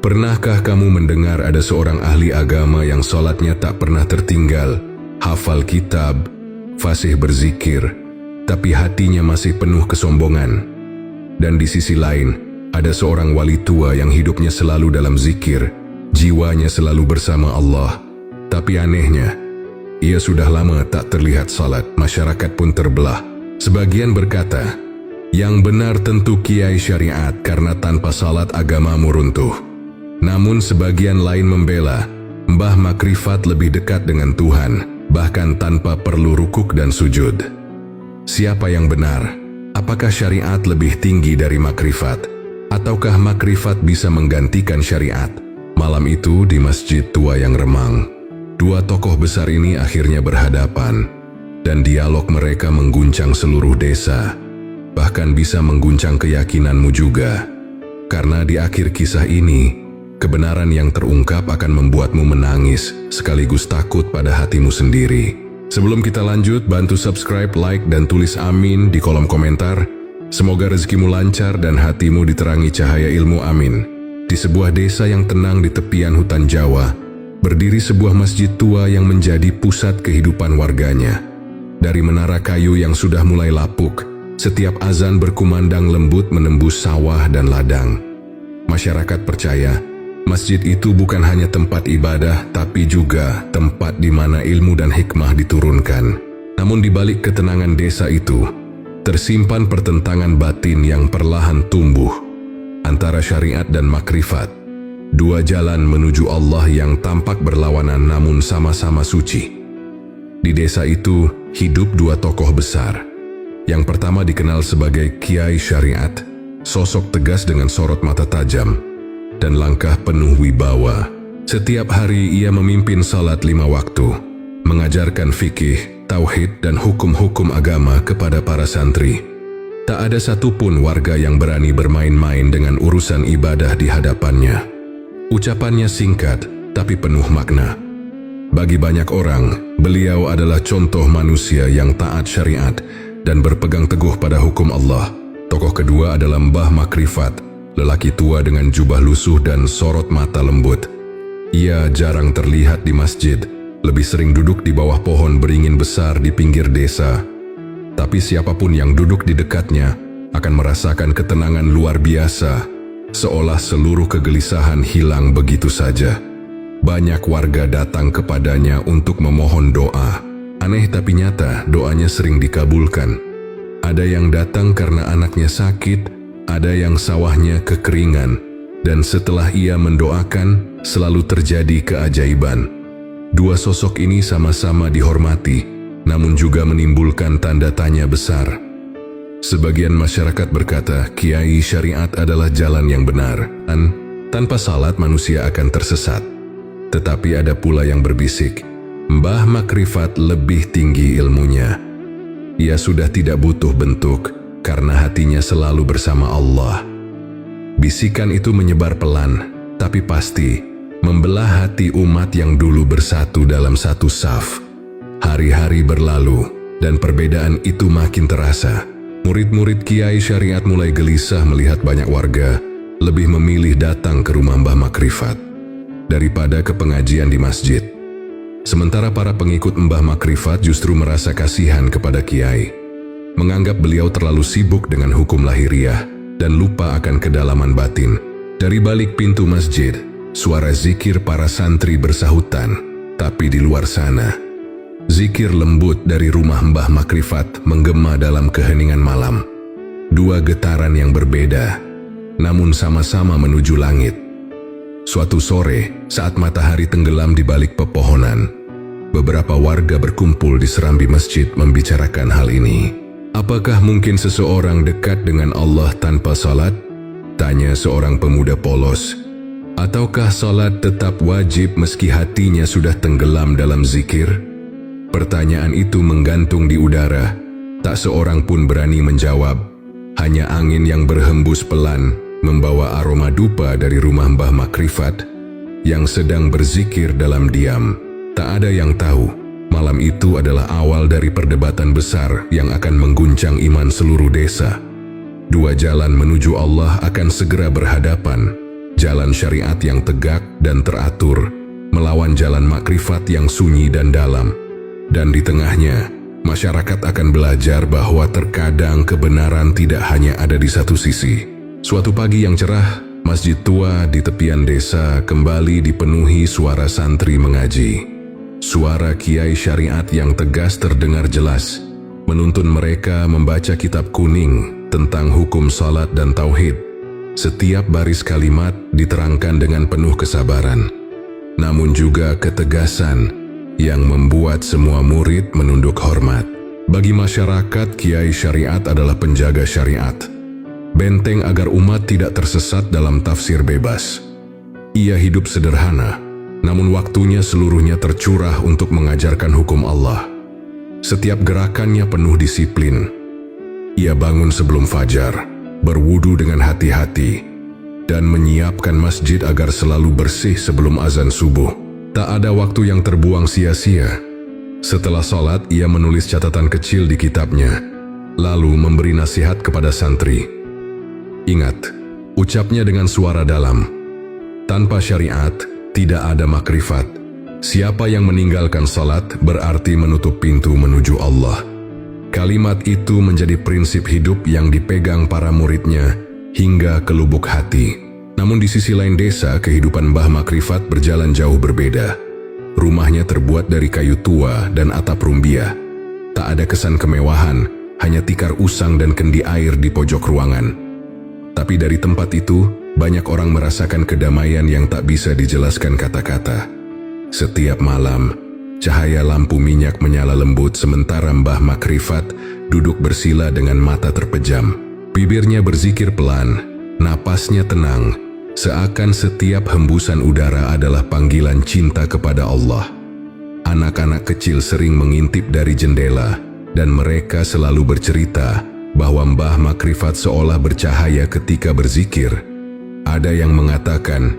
Pernahkah kamu mendengar ada seorang ahli agama yang sholatnya tak pernah tertinggal, hafal kitab, fasih berzikir, tapi hatinya masih penuh kesombongan? Dan di sisi lain, ada seorang wali tua yang hidupnya selalu dalam zikir, jiwanya selalu bersama Allah. Tapi anehnya, ia sudah lama tak terlihat salat. Masyarakat pun terbelah. Sebagian berkata, yang benar tentu kiai syariat karena tanpa salat agamamu runtuh. Namun sebagian lain membela, Mbah Makrifat lebih dekat dengan Tuhan, bahkan tanpa perlu rukuk dan sujud. Siapa yang benar? Apakah syariat lebih tinggi dari Makrifat? Ataukah Makrifat bisa menggantikan syariat? Malam itu di masjid tua yang remang, dua tokoh besar ini akhirnya berhadapan, dan dialog mereka mengguncang seluruh desa, bahkan bisa mengguncang keyakinanmu juga. Karena di akhir kisah ini, kebenaran yang terungkap akan membuatmu menangis, sekaligus takut pada hatimu sendiri. Sebelum kita lanjut, bantu subscribe, like, dan tulis amin di kolom komentar. Semoga rezekimu lancar dan hatimu diterangi cahaya ilmu, amin. Di sebuah desa yang tenang di tepian hutan Jawa, berdiri sebuah masjid tua yang menjadi pusat kehidupan warganya. Dari menara kayu yang sudah mulai lapuk, setiap azan berkumandang lembut menembus sawah dan ladang. Masyarakat percaya, masjid itu bukan hanya tempat ibadah, tapi juga tempat di mana ilmu dan hikmah diturunkan. Namun di balik ketenangan desa itu, tersimpan pertentangan batin yang perlahan tumbuh antara syariat dan makrifat. Dua jalan menuju Allah yang tampak berlawanan namun sama-sama suci. Di desa itu hidup dua tokoh besar. Yang pertama dikenal sebagai Kiai Syariat, sosok tegas dengan sorot mata tajam dan langkah penuh wibawa. Setiap hari ia memimpin salat 5 waktu, mengajarkan fikih, tauhid dan hukum-hukum agama kepada para santri. Tak ada satupun warga yang berani bermain-main dengan urusan ibadah di hadapannya. Ucapannya singkat, tapi penuh makna. Bagi banyak orang, beliau adalah contoh manusia yang taat syariat dan berpegang teguh pada hukum Allah. Tokoh kedua adalah Mbah Makrifat, lelaki tua dengan jubah lusuh dan sorot mata lembut. Ia jarang terlihat di masjid, lebih sering duduk di bawah pohon beringin besar di pinggir desa. Tapi siapapun yang duduk di dekatnya akan merasakan ketenangan luar biasa, seolah seluruh kegelisahan hilang begitu saja. Banyak warga datang kepadanya untuk memohon doa. Aneh tapi nyata, doanya sering dikabulkan. Ada yang datang karena anaknya sakit, ada yang sawahnya kekeringan, dan setelah ia mendoakan, selalu terjadi keajaiban. Dua sosok ini sama-sama dihormati, namun juga menimbulkan tanda tanya besar. Sebagian masyarakat berkata, Kiai Syariat adalah jalan yang benar, dan tanpa salat manusia akan tersesat. Tetapi ada pula yang berbisik, Mbah Makrifat lebih tinggi ilmunya. Ia sudah tidak butuh bentuk, karena hatinya selalu bersama Allah. Bisikan itu menyebar pelan, tapi pasti, membelah hati umat yang dulu bersatu dalam satu saf. Hari-hari berlalu, dan perbedaan itu makin terasa. Murid-murid Kiai Syariat mulai gelisah melihat banyak warga lebih memilih datang ke rumah Mbah Makrifat daripada ke pengajian di masjid. Sementara para pengikut Mbah Makrifat justru merasa kasihan kepada Kiai, menganggap beliau terlalu sibuk dengan hukum lahiriah dan lupa akan kedalaman batin. Dari balik pintu masjid, suara zikir para santri bersahutan, tapi di luar sana, zikir lembut dari rumah Mbah Makrifat menggema dalam keheningan malam. Dua getaran yang berbeda, namun sama-sama menuju langit. Suatu sore, saat matahari tenggelam di balik pepohonan, beberapa warga berkumpul di serambi masjid membicarakan hal ini. Apakah mungkin seseorang dekat dengan Allah tanpa salat? Tanya seorang pemuda polos. Ataukah salat tetap wajib meski hatinya sudah tenggelam dalam zikir? Pertanyaan itu menggantung di udara. Tak seorang pun berani menjawab. Hanya angin yang berhembus pelan membawa aroma dupa dari rumah Mbah Makrifat yang sedang berzikir dalam diam. Tak ada yang tahu, malam itu adalah awal dari perdebatan besar yang akan mengguncang iman seluruh desa. Dua jalan menuju Allah akan segera berhadapan, jalan syariat yang tegak dan teratur, melawan jalan makrifat yang sunyi dan dalam. Dan di tengahnya, masyarakat akan belajar bahwa terkadang kebenaran tidak hanya ada di satu sisi. Suatu pagi yang cerah, masjid tua di tepian desa kembali dipenuhi suara santri mengaji. Suara kiai syariat yang tegas terdengar jelas, menuntun mereka membaca kitab kuning tentang hukum salat dan tauhid. Setiap baris kalimat diterangkan dengan penuh kesabaran, namun juga ketegasan yang membuat semua murid menunduk hormat. Bagi masyarakat, kiai syariat adalah penjaga syariat, benteng agar umat tidak tersesat dalam tafsir bebas. Ia hidup sederhana, namun waktunya seluruhnya tercurah untuk mengajarkan hukum Allah. Setiap gerakannya penuh disiplin. Ia bangun sebelum fajar, berwudu dengan hati-hati, dan menyiapkan masjid agar selalu bersih sebelum azan subuh. Tak ada waktu yang terbuang sia-sia. Setelah sholat, ia menulis catatan kecil di kitabnya, lalu memberi nasihat kepada santri. Ingat, ucapnya dengan suara dalam, tanpa syariat, tidak ada makrifat. Siapa yang meninggalkan sholat berarti menutup pintu menuju Allah. Kalimat itu menjadi prinsip hidup yang dipegang para muridnya hingga ke lubuk hati. Namun di sisi lain desa, kehidupan Mbah Makrifat berjalan jauh berbeda. Rumahnya terbuat dari kayu tua dan atap rumbia. Tak ada kesan kemewahan, hanya tikar usang dan kendi air di pojok ruangan. Tapi dari tempat itu, banyak orang merasakan kedamaian yang tak bisa dijelaskan kata-kata. Setiap malam, cahaya lampu minyak menyala lembut sementara Mbah Makrifat duduk bersila dengan mata terpejam. Bibirnya berzikir pelan, napasnya tenang, seakan setiap hembusan udara adalah panggilan cinta kepada Allah. Anak-anak kecil sering mengintip dari jendela, dan mereka selalu bercerita bahwa Mbah Makrifat seolah bercahaya ketika berzikir. Ada yang mengatakan,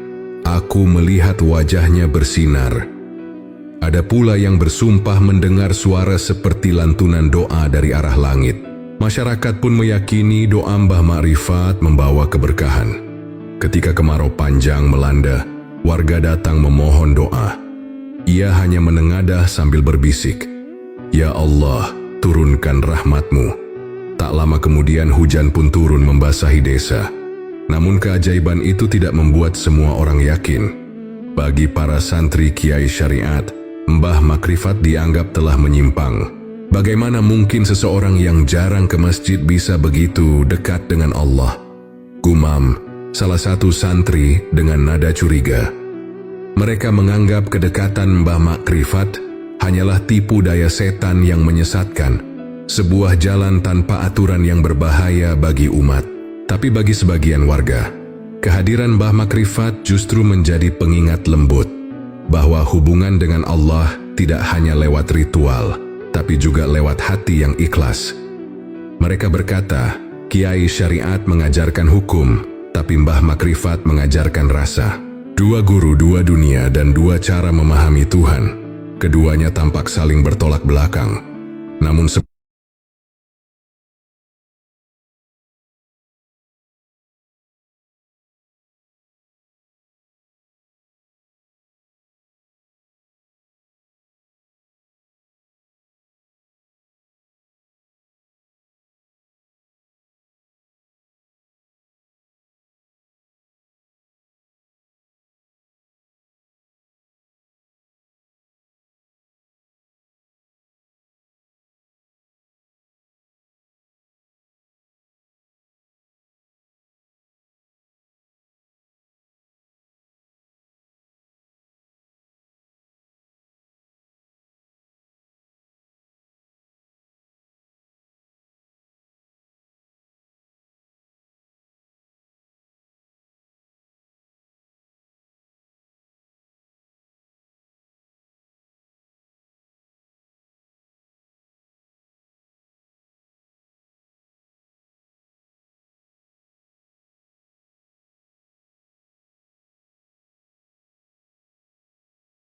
"Aku melihat wajahnya bersinar." Ada pula yang bersumpah mendengar suara seperti lantunan doa dari arah langit. Masyarakat pun meyakini doa Mbah Makrifat membawa keberkahan. Ketika kemarau panjang melanda, warga datang memohon doa. Ia hanya menengadah sambil berbisik, "Ya Allah, turunkan rahmat-Mu." Tak lama kemudian hujan pun turun membasahi desa. Namun keajaiban itu tidak membuat semua orang yakin. Bagi para santri kiai syariat, Mbah Makrifat dianggap telah menyimpang. Bagaimana mungkin seseorang yang jarang ke masjid bisa begitu dekat dengan Allah? Gumam salah satu santri dengan nada curiga. Mereka menganggap kedekatan Mbah Makrifat hanyalah tipu daya setan yang menyesatkan, sebuah jalan tanpa aturan yang berbahaya bagi umat. Tapi bagi sebagian warga, kehadiran Mbah Makrifat justru menjadi pengingat lembut bahwa hubungan dengan Allah tidak hanya lewat ritual, tapi juga lewat hati yang ikhlas. Mereka berkata, kiai syariat mengajarkan hukum, tapi Mbah Makrifat mengajarkan rasa. Dua guru, dua dunia, dan dua cara memahami Tuhan. Keduanya tampak saling bertolak belakang. Namun